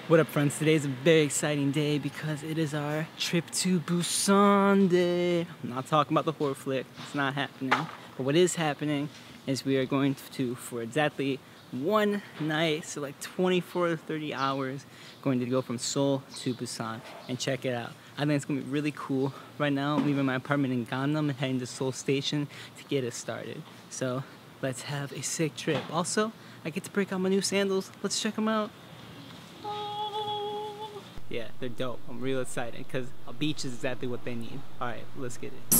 What up, friends? Today is a very exciting day because it is our trip to Busan day. I'm not talking about the horror flick, it's not happening. But what is happening is we are going to, for exactly one night, so like 24 to 30 hours, going to go from Seoul to Busan and check it out. I think it's gonna be really cool. Right now, I'm leaving my apartment in Gangnam and heading to Seoul Station to get us started. So let's have a sick trip. Also, I get to break out my new sandals. Let's check them out. Yeah, they're dope. I'm real excited because a beach is exactly what they need. All right, let's get it.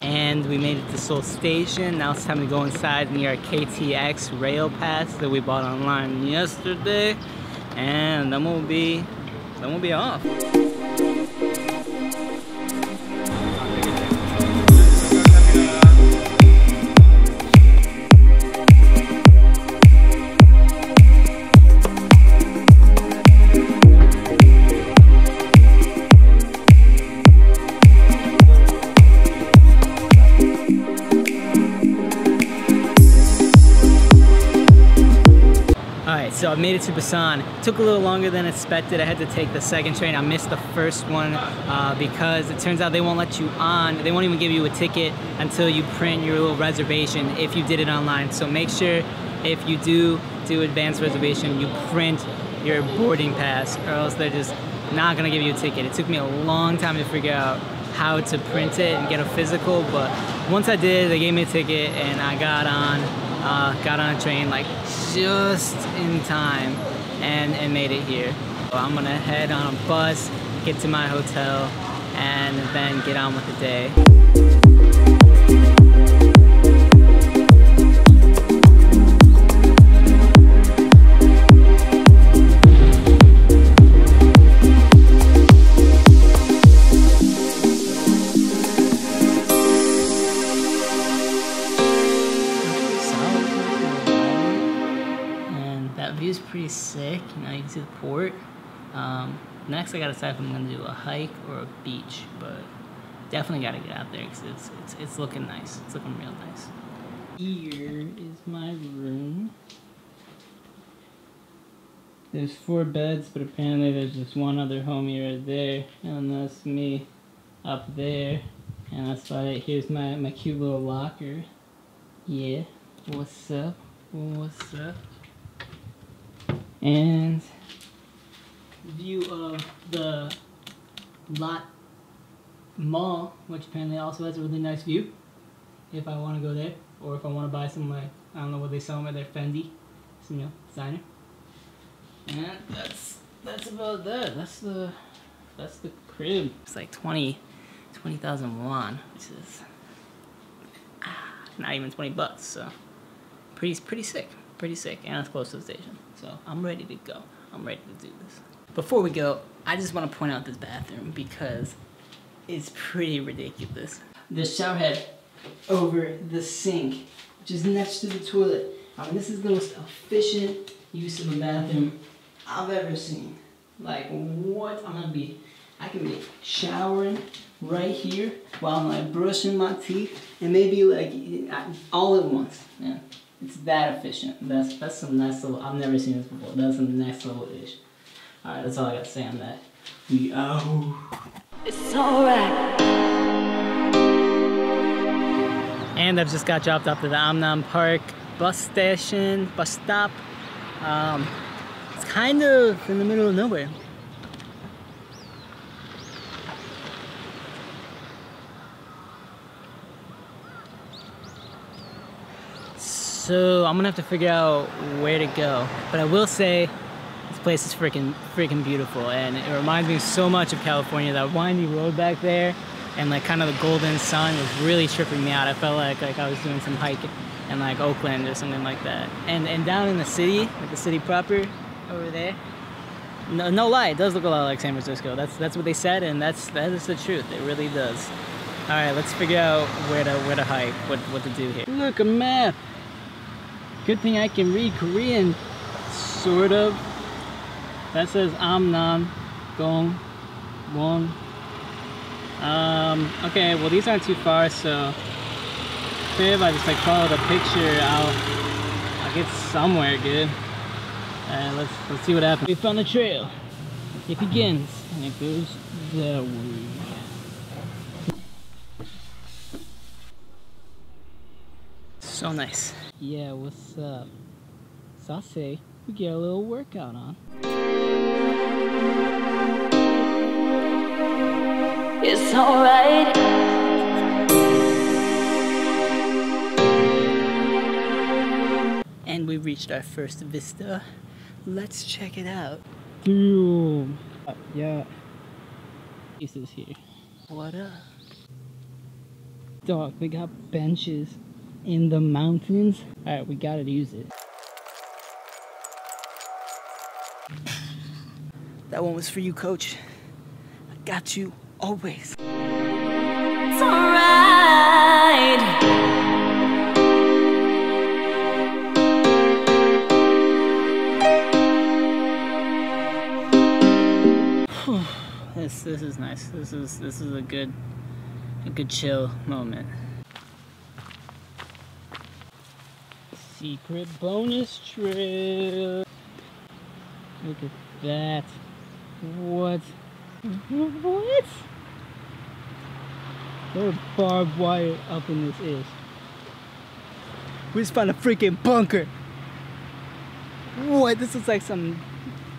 And we made it to Seoul Station. Now it's time to go inside near our KTX rail pass that we bought online yesterday. And then we'll be off. So I made it to Busan. It took a little longer than expected. I had to take the second train. I missed the first one because it turns out they won't let you on. They won't even give you a ticket until you print your little reservation if you did it online. So make sure if you do advanced reservation, you print your boarding pass, or else they're just not gonna give you a ticket. It took me a long time to figure out how to print it and get a physical, but once I did, they gave me a ticket and I got on a train like just in time and made it here. So I'm gonna head on a bus, get to my hotel, and then get on with the day. View's pretty sick. You know, you can see the port. Next, I gotta decide if I'm gonna do a hike or a beach, but definitely gotta get out there because it's looking nice. It's looking real nice. Here is my room. There's 4 beds, but apparently there's just one other homie right there, and that's me up there, and that's about it. Here's my cute little locker. Yeah, what's up? What's up? And view of the Lot Mall, which apparently also has a really nice view if I want to go there, or if I want to buy some, like, I don't know what they sell them at, their Fendi, some, you know, designer. And that's about that. That's the crib. It's like 20,000 won, which is not even 20 bucks, so pretty sick. Pretty sick, and it's close to the station. So I'm ready to go. I'm ready to do this. Before we go, I just want to point out this bathroom because it's pretty ridiculous. The shower head over the sink, which is next to the toilet. I mean, this is the most efficient use of a bathroom I've ever seen. Like, what? I can be showering right here while I'm like brushing my teeth, and maybe like all at once. Yeah. It's that efficient. That's some next level. I've never seen this before. That's some next level ish. Alright, that's all I got to say on that. We out. It's alright. And I've just got dropped off to the Amnam Park bus station, bus stop. It's kind of in the middle of nowhere. So I'm gonna have to figure out where to go. But I will say, this place is freaking beautiful, and it reminds me so much of California. That windy road back there, and like kind of the golden sun was really tripping me out. I felt like I was doing some hike in like Oakland or something like that. And down in the city, like the city proper, over there. No lie, it does look a lot like San Francisco. That's what they said, and that is the truth. It really does. All right, let's figure out where to hike, what to do here. Look, a map. Good thing I can read Korean, sort of. That says Amnam Gong Won Okay, well these aren't too far, so if I just like follow the picture, I'll get somewhere good. Let's see what happens. We found the trail. It begins and it goes that way. So nice. Yeah, what's up? So I'll say we get a little workout on. It's alright. And we reached our first vista. Let's check it out. Boom. Yeah. This is here. What up? Dog, we got benches in the mountains. Alright, we gotta use it. That one was for you, coach. I got you always. It's alright. This is nice. This is a good chill moment. Secret bonus trail. Look at that. What? What? What a barbed wire up in this is. We just found a freaking bunker. What? This looks like some.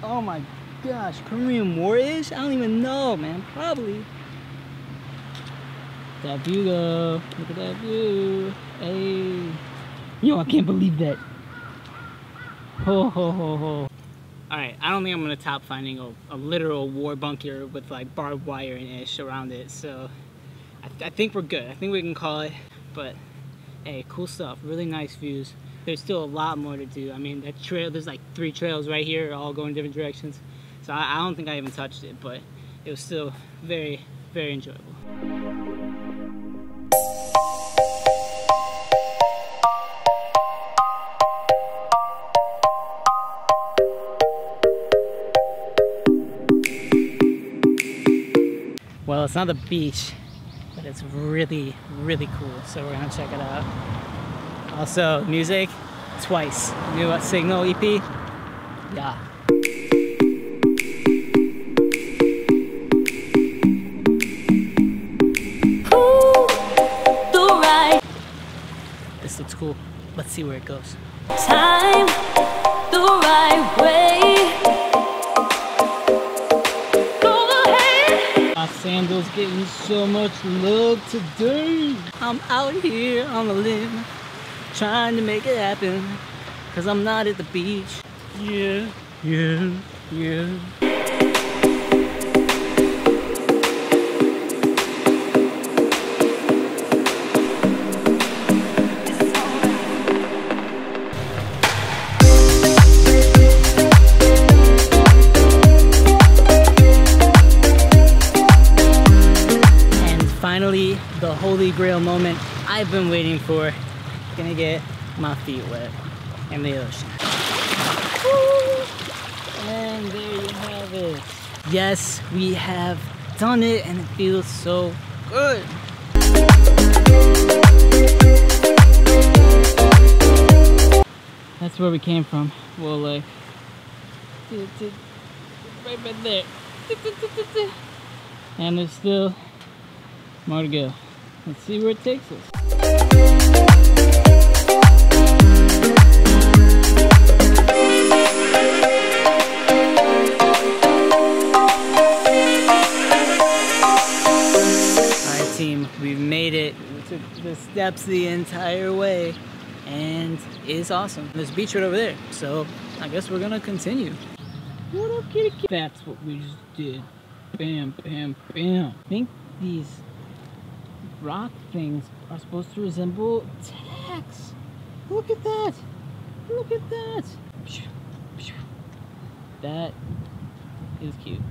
Oh my gosh, Korean War-ish? I don't even know, man. Probably. That view though. Look at that view. Hey. Yo, I can't believe that. Ho ho ho ho. Alright, I don't think I'm gonna top finding a literal war bunker with like barbed wire and ish around it, so I think we're good. I think we can call it. But hey, cool stuff. Really nice views. There's still a lot more to do. I mean, that trail, there's like 3 trails right here, all going different directions. So I don't think I even touched it, but it was still very, very enjoyable. Well, it's not the beach, but it's really, really cool. So we're gonna check it out. Also, music, twice. New Signal EP, yeah. This looks cool. Let's see where it goes. Time the right way. Go ahead. My sandals getting so much love today. I'm out here on the limb, trying to make it happen, 'cause I'm not at the beach. Yeah, yeah, yeah. Finally, the holy grail moment I've been waiting for. Gonna get my feet wet in the ocean. Woo! And there you have it. Yes, we have done it and it feels so good. That's where we came from. Well, like, right there. And there's still more to go. Let's see where it takes us. Alright team, we've made it. We took the steps the entire way and it's awesome. There's a beach right over there, so I guess we're gonna continue. What up, kitty cat? That's what we just did. Bam, bam, bam. I think these rock things are supposed to resemble text. Look at that. Look at that. That is cute.